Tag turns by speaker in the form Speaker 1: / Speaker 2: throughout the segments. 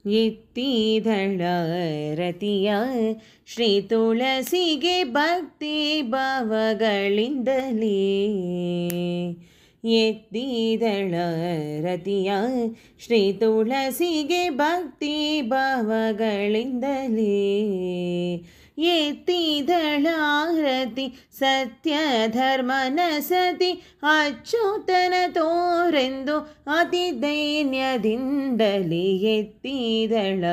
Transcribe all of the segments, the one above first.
Speaker 1: ಎತ್ತಿದಳ ರತಿಯ ಶ್ರೀ ತುಳಸಿಗೆ ಭಕ್ತಿ ಭಾವಗಳಿಂದಲೇ. ಎತ್ತಿದಳ ರತಿಯ ಶ್ರೀ ತುಳಸಿಗೆ ಭಕ್ತಿ ಭಾವಗಳಿಂದಲೇ. ಎತ್ತಿದಳಾರತಿ ಸತ್ಯ ಧರ್ಮನ ಸತಿ ಅಚ್ಯುತನ ತೋರೆಂದು ಅತಿ ದೈನ್ಯದಿಂದಲೇ. ಎತ್ತಿದಳ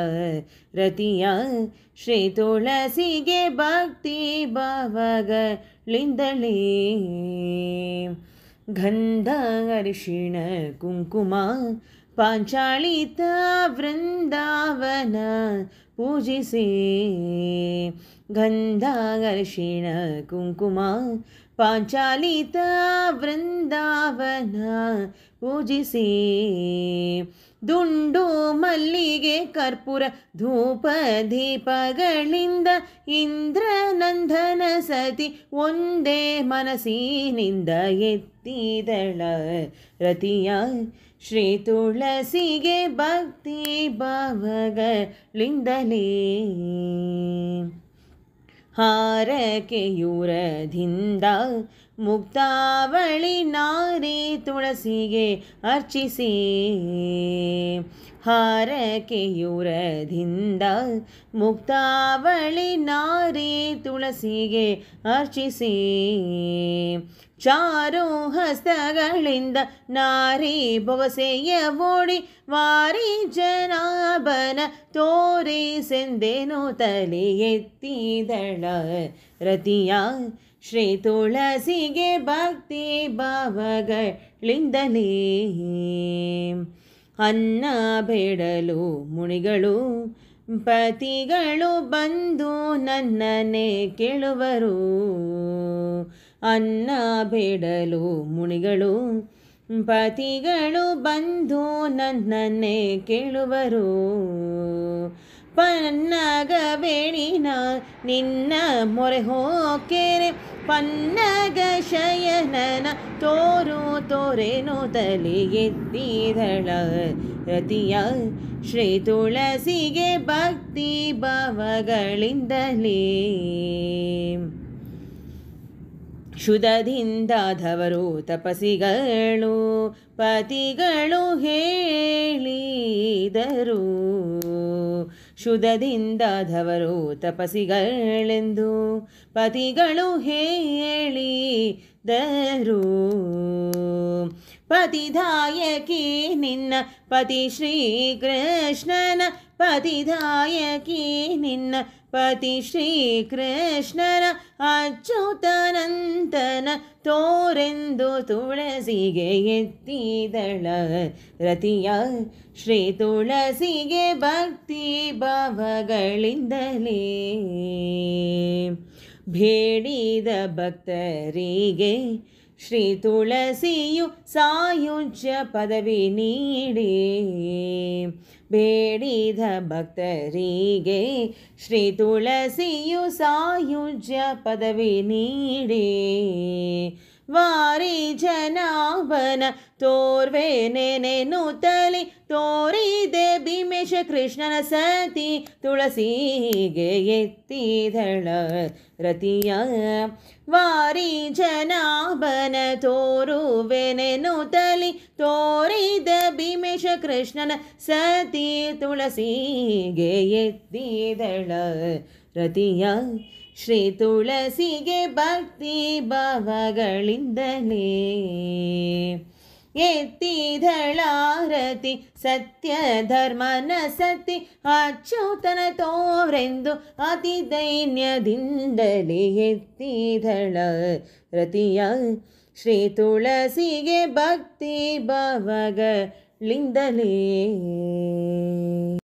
Speaker 1: ರತಿಯ ಶ್ರೀ ತುಳಸಿಗೆ ಭಕ್ತಿ ಭಾವಗಳಿಂದಲೇ. ಗಂಧ ಅರಿಶಿಣ ಕುಂಕುಮ ಪಾಂಚಾಳಿತ ವೃಂದಾವನ ಪೂಜಿಸಿ. ಗಂಧ ಅರಿಶಿಣ ಕುಂಕುಮ ಪಾಂಚಾಲಿತ ವೃಂದಾವನ ಪೂಜಿಸಿ. ದುಂಡು ಮಲ್ಲಿಗೆ ಕರ್ಪೂರ ಧೂಪ ದೀಪಗಳಿಂದ ಇಂದ್ರನಂದನ ಸತಿ ಒಂದೇ ಮನಸ್ಸಿನಿಂದ. ಎತ್ತಿದಳ ರತಿಯ ಶ್ರೀ ತುಳಸಿಗೆ ಭಕ್ತಿ ಭಾವಗಳಿಂದಲೇ. ಹಾರಕೆಯೂರದಿಂದ ಮುಕ್ತಾವಳಿ ನಾರಿ ತುಳಸಿಗೆ ಅರ್ಚಿಸಿ. ಹಾರಕೆಯೂರದಿಂದ ಮುಕ್ತಾವಳಿ ನಾರಿ ತುಳಸಿಗೆ ಅರ್ಚಿಸಿ. ಚಾರು ಹಸ್ತಗಳಿಂದ ನಾರಿ ಬೊಗಸೆಯ ಓಡಿ ವಾರಿ ಜನಾಭನ ತೋರಿಸೆಂದೇನು ತಲೆ. ಎತ್ತಿದಳ ರತಿಯ ಶ್ರೀ ತುಳಸಿಗೆ ಭಕ್ತಿ ಭಾವಗಳಿಂದಲೇ. ಅನ್ನ ಬೇಡಲು ಮುನಿಗಳು ಪತಿಗಳು ಬಂದು ನನ್ನನ್ನೇ ಕೇಳುವರು. ಅನ್ನ ಬೇಡಲು ಮುನಿಗಳು ಪತಿಗಳು ಬಂದು ನನ್ನನ್ನೇ ಕೇಳುವರು. ಪನ್ನಗವೇಣಿನ ನಿನ್ನ ಮೊರೆ ಹೋಕೆರೆ ಪನ್ನಗ ಶಯನನ ತೋರು ತೋರೇನು ತಲೆ. ಎತ್ತಿದಳ ರತಿಯ ಶ್ರೀ ತುಳಸಿಗೆ ಭಕ್ತಿ ಭಾವಗಳಿಂದಲೇ. ಶುದ್ಧದಿಂದಾದವರು ತಪಸಿಗಳು ಪತಿಗಳು ಹೇಳಿದರು. ಶುದ್ಧದಿಂದಾದವರು ತಪಸಿಗಳೆಂದು ಪತಿಗಳು ಹೇಳಿದರು. ಪತಿದಾಯಕಿ ನಿನ್ನ ಪತಿ ಶ್ರೀಕೃಷ್ಣನ ಪತಿದಾಯಕಿ ನಿನ್ನ ಪತಿ ಶ್ರೀಕೃಷ್ಣನ ಅಚ್ಯುತಾನಂತನ ತೋರೆಂದು ತುಳಸಿಗೆ. ಎತ್ತಿದಳ ರತಿಯ ಶ್ರೀ ತುಳಸಿಗೆ ಭಕ್ತಿ ಭಾವಗಳಿಂದಲೇ. ಬೇಡಿದ ಭಕ್ತರಿಗೆ ಶ್ರೀ ತುಳಸಿಯು ಸಾಯುಜ್ಯ ಪದವಿ ನೀಡಿ. ಬೇಡಿದ ಭಕ್ತರಿಗೆ ಶ್ರೀ ತುಳಸಿಯು ಸಾಯುಜ್ಯ ಪದವಿ ನೀಡಿ. ವಾರಿ ಜನಾಭನ ತೋರ್ವೇನೇನೇನು ತಲಿ ತೋರಿದೆ ಭೀಮೇಶ ಕೃಷ್ಣನ ಸತಿ ತುಳಸಿಗೆ. ಎತ್ತಿದಳ ರತಿಯ ವಾರಿ ಜನಾಭನ ತೋರುವೆನೆನು ತಲಿ ತೋರಿದ ಭೀಮೇಶ ಕೃಷ್ಣನ ಸತಿ ತುಳಸಿಗೆ. ಎತ್ತಿದಳ ರತಿಯ ಶ್ರೀ ತುಳಸಿಗೆ ಭಕ್ತಿ ಭಾವಗಳಿಂದಲೇ. ಎತ್ತಿದಳಾರತಿ ಸತ್ಯ ಧರ್ಮನ ಸತಿ ಅಚ್ಯುತನ ತೋರೆಂದು ಅತಿ ದೈನ್ಯದಿಂದಲೇ. ಎತ್ತಿದಳ ರತಿಯ ಶ್ರೀ ತುಳಸಿಗೆ ಭಕ್ತಿ ಭಾವಗಳಿಂದಲೇ.